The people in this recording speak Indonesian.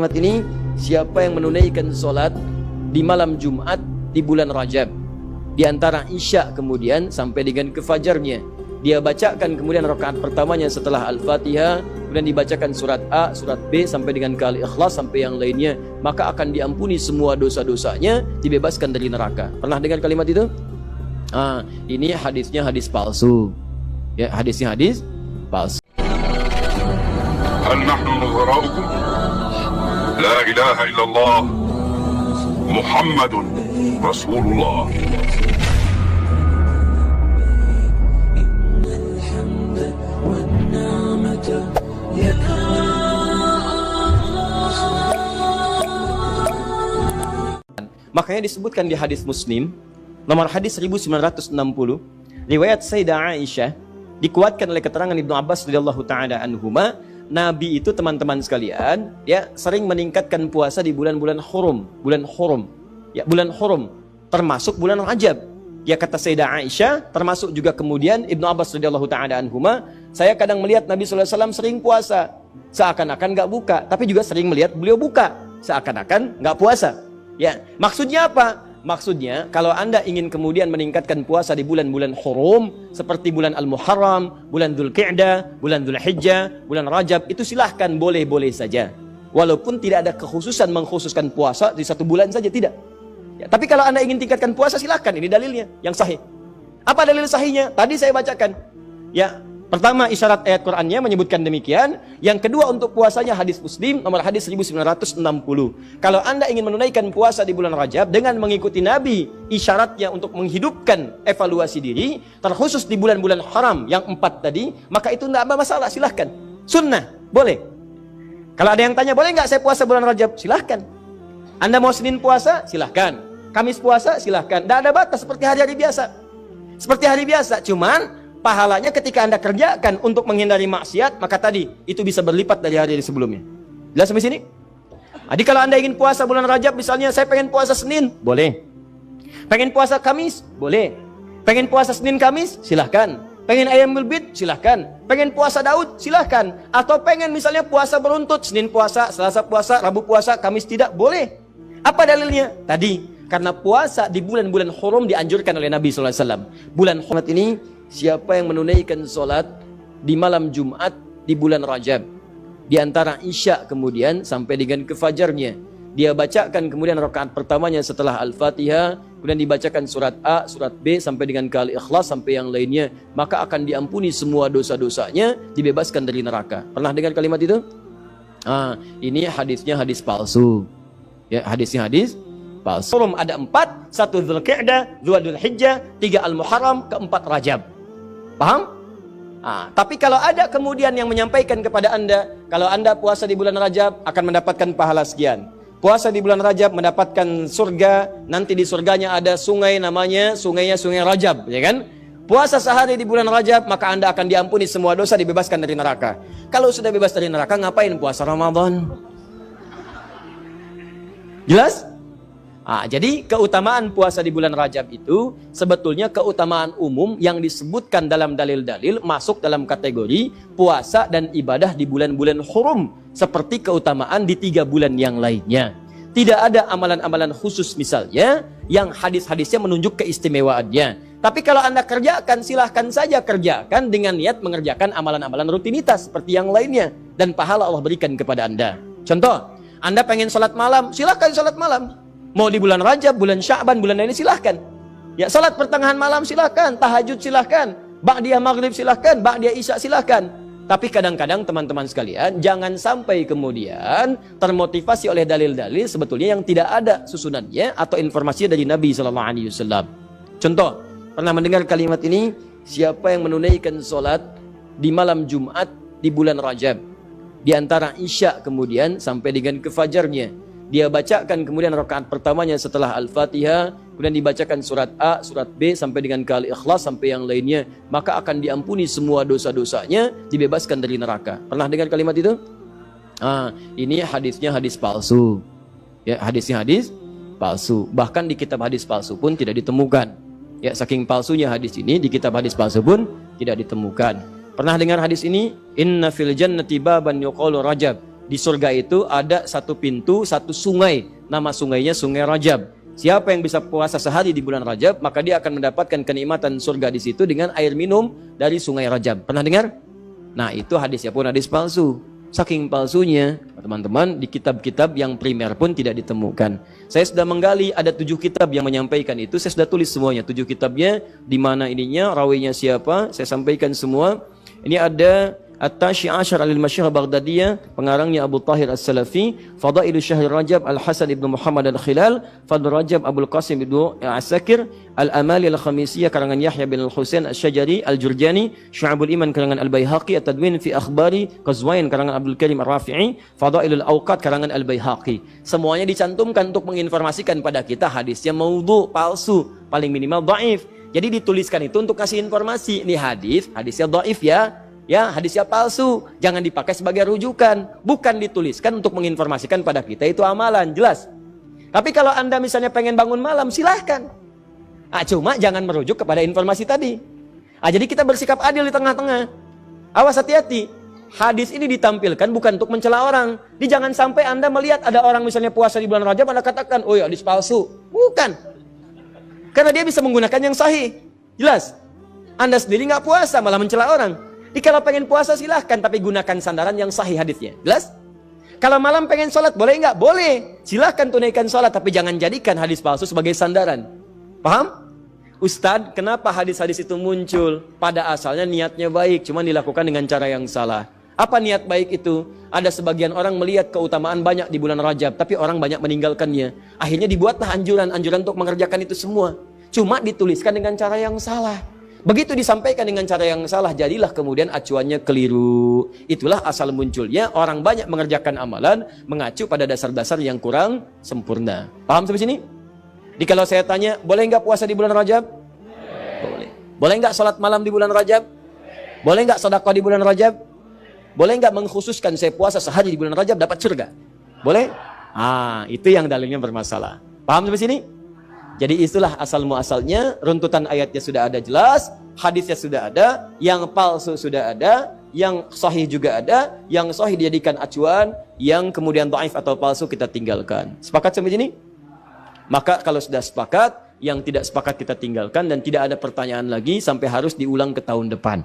Ini siapa yang menunaikan sholat di malam Jumat di bulan Rajab di antara Isya kemudian sampai dengan ke fajarnya, dia bacakan kemudian rakaat pertamanya setelah Al-Fatihah, kemudian dibacakan surat A, surat B sampai dengan ke Al-Ikhlas sampai yang lainnya, maka akan diampuni semua dosa-dosanya, dibebaskan dari neraka. Pernah dengar kalimat itu? Ini hadisnya hadis palsu. Ya, hadisnya hadis palsu. هل نحن نظراؤكم؟ لا إله إلا الله محمد رسول الله. Makanya disebutkan di hadis Muslim nomor hadis 1960, riwayat Sayyidah Aisyah, dikuatkan oleh keterangan Ibnu Abbas radhiyallahu taala anhuma, Nabi itu teman-teman sekalian ya sering meningkatkan puasa di bulan-bulan hurum, bulan hurum termasuk bulan Rajab. Ya, kata Sayyidah Aisyah, termasuk juga kemudian Ibnu Abbas radhiyallahu taala anhuma, saya kadang melihat Nabi sallallahu alaihi wasallam sering puasa seakan-akan enggak buka, tapi juga sering melihat beliau buka seakan-akan enggak puasa. Ya, maksudnya apa? Maksudnya, kalau Anda ingin kemudian meningkatkan puasa di bulan-bulan hurum seperti bulan Al-Muharram, bulan Dzulqa'dah, bulan Dzulhijjah, bulan Rajab, itu silahkan, boleh-boleh saja. Walaupun tidak ada kekhususan mengkhususkan puasa di satu bulan saja, tidak. Ya, tapi kalau Anda ingin tingkatkan puasa, silahkan. Ini dalilnya yang sahih. Apa dalil sahihnya? Tadi saya bacakan. Ya, pertama isyarat ayat Qur'annya menyebutkan demikian. Yang kedua untuk puasanya hadis Muslim nomor hadis 1960. Kalau Anda ingin menunaikan puasa di bulan Rajab dengan mengikuti Nabi, isyaratnya untuk menghidupkan evaluasi diri, terkhusus di bulan-bulan haram yang 4 tadi, maka itu tidak ada masalah, silahkan. Sunnah, boleh. Kalau ada yang tanya, boleh nggak saya puasa bulan Rajab? Silahkan. Anda mau Senin puasa? Silahkan. Kamis puasa? Silahkan. Tidak ada batas, seperti hari-hari biasa. Seperti hari biasa, cuman pahalanya ketika Anda kerjakan untuk menghindari maksiat, maka tadi itu bisa berlipat dari hari sebelumnya. Jelas sampai sini? Jadi kalau Anda ingin puasa bulan Rajab, misalnya saya pengen puasa Senin, boleh. Pengen puasa Kamis, boleh. Pengen puasa Senin Kamis, silahkan. Pengen Ayyamul Bid, silahkan. Pengen puasa Daud, silahkan. Atau pengen misalnya puasa beruntut, Senin puasa, Selasa puasa, Rabu puasa, Kamis tidak, boleh. Apa dalilnya? Tadi, karena puasa di bulan-bulan hurum dianjurkan oleh Nabi SAW. Bulan hurum ini, siapa yang menunaikan sholat di malam Jumat di bulan Rajab di antara Isya kemudian sampai dengan ke fajarnya, dia bacakan kemudian rakaat pertamanya setelah Al-Fatihah, kemudian dibacakan surat A, surat B sampai dengan ke Al-Ikhlas sampai yang lainnya, maka akan diampuni semua dosa-dosanya, dibebaskan dari neraka. Pernah dengar kalimat itu? Ini hadisnya hadis palsu. Ya, hadisnya hadis palsu. Ada 4, 1 Dzulqa'dah, 2 Dzulhijjah, 3 Al-Muharram, 4 Rajab. Paham? Tapi kalau ada kemudian yang menyampaikan kepada Anda, kalau Anda puasa di bulan Rajab akan mendapatkan pahala sekian. Puasa di bulan Rajab mendapatkan surga, nanti di surganya ada sungai namanya Sungai Rajab, ya kan? Puasa sehari di bulan Rajab, maka Anda akan diampuni semua dosa, dibebaskan dari neraka. Kalau sudah bebas dari neraka, ngapain puasa Ramadan? Jelas? Jadi keutamaan puasa di bulan Rajab itu sebetulnya keutamaan umum yang disebutkan dalam dalil-dalil masuk dalam kategori puasa dan ibadah di bulan-bulan hurum, seperti keutamaan di 3 bulan yang lainnya. Tidak ada amalan-amalan khusus misalnya yang hadis-hadisnya menunjuk keistimewaannya. Tapi kalau Anda kerjakan, silahkan saja kerjakan dengan niat mengerjakan amalan-amalan rutinitas seperti yang lainnya, dan pahala Allah berikan kepada Anda. Contoh, Anda pengen sholat malam, silahkan sholat malam. Mau di bulan Rajab, bulan Sya'ban, bulan lain silahkan. Ya, salat pertengahan malam silahkan, tahajud silahkan, ba'diyah maghrib silahkan, ba'diyah isya silahkan. Tapi kadang-kadang teman-teman sekalian, jangan sampai kemudian termotivasi oleh dalil-dalil sebetulnya yang tidak ada susunannya atau informasi dari Nabi SAW. Contoh, pernah mendengar kalimat ini, siapa yang menunaikan sholat di malam Jumat di bulan Rajab di antara Isya kemudian sampai dengan ke fajarnya, dia bacakan kemudian rakaat pertamanya setelah Al-Fatihah, kemudian dibacakan surat A, surat B sampai dengan ke Al-Ikhlas sampai yang lainnya, maka akan diampuni semua dosa-dosanya, dibebaskan dari neraka. Pernah dengar kalimat itu? Ini hadisnya hadis palsu. Ya, hadisnya hadis palsu. Bahkan di kitab hadis palsu pun tidak ditemukan. Ya, saking palsunya hadis ini, di kitab hadis palsu pun tidak ditemukan. Pernah dengar hadis ini? Inna fil jannati baban yuqalu Rajab. di surga itu ada satu pintu, satu sungai. Nama sungainya Sungai Rajab. Siapa yang bisa puasa sehari di bulan Rajab, maka dia akan mendapatkan kenikmatan surga di situ dengan air minum dari Sungai Rajab. Pernah dengar? Nah, itu hadisnya pun hadis palsu. Saking palsunya, teman-teman, di kitab-kitab yang primer pun tidak ditemukan. Saya sudah menggali, ada 7 kitab yang menyampaikan itu. Saya sudah tulis semuanya, 7 kitabnya, di mana ininya, rawinya siapa, saya sampaikan semua. Ini ada At-Tashi Ashar al-Masyhur Baghdadiyah, pengarangnya Abu Tahir As-Salafi, Fadailu Syahr Rajab Al-Hasan ibn Muhammad Al-Khilal, Fadl Rajab Abul Qasim ibn Asakir, Al-Amali Al-Khamisiyah karangan Yahya bin Al-Husain Al-Syajari, Al-Jurjani, Syu'abul Iman karangan Al-Baihaqi, At-Tadwin fi Akhbari Qazwain karangan Abdul Karim Ar-Rafi'i, Fadailul Awqat karangan Al-Baihaqi. Semuanya dicantumkan untuk menginformasikan pada kita hadisnya maudhu, palsu, paling minimal dhaif. Jadi dituliskan itu untuk kasih informasi, ini hadisnya dhaif ya, hadisnya palsu, jangan dipakai sebagai rujukan, bukan dituliskan untuk menginformasikan pada kita itu amalan, jelas. Tapi kalau Anda misalnya pengen bangun malam, silahkan. Cuma jangan merujuk kepada informasi tadi. Jadi kita bersikap adil di tengah-tengah. Awas, hati-hati. Hadis ini ditampilkan bukan untuk mencela orang. Jangan sampai Anda melihat ada orang misalnya puasa di bulan Rajab, Anda katakan, oh ya hadis palsu. Bukan. Karena dia bisa menggunakan yang sahih. Jelas. Anda sendiri nggak puasa, malah mencela orang. Kalau pengen puasa silahkan, tapi gunakan sandaran yang sahih hadisnya. Jelas? Kalau malam pengen sholat, boleh nggak? Boleh. Silahkan tunaikan sholat, tapi jangan jadikan hadis palsu sebagai sandaran. Paham? Ustadz, kenapa hadis-hadis itu muncul? Pada asalnya niatnya baik, cuma dilakukan dengan cara yang salah. Apa niat baik itu? Ada sebagian orang melihat keutamaan banyak di bulan Rajab, tapi orang banyak meninggalkannya. Akhirnya dibuatlah anjuran-anjuran untuk mengerjakan itu semua. Cuma dituliskan dengan cara yang salah. Begitu disampaikan dengan cara yang salah, jadilah kemudian acuannya keliru. Itulah asal munculnya orang banyak mengerjakan amalan mengacu pada dasar-dasar yang kurang sempurna. Paham sampai sini? Kalau saya tanya, boleh nggak puasa di bulan Rajab? Boleh. Boleh nggak sholat malam di bulan Rajab? Boleh nggak sedekah di bulan Rajab? Boleh nggak mengkhususkan saya puasa sehari di bulan Rajab dapat surga? Boleh? Itu yang dalilnya bermasalah. Paham sampai sini? Jadi itulah asal muasalnya, runtutan ayatnya sudah ada jelas, hadisnya sudah ada, yang palsu sudah ada, yang sahih juga ada, yang sahih dijadikan acuan, yang kemudian dhaif atau palsu kita tinggalkan. Sepakat sampai sini? Maka kalau sudah sepakat, yang tidak sepakat kita tinggalkan dan tidak ada pertanyaan lagi sampai harus diulang ke tahun depan.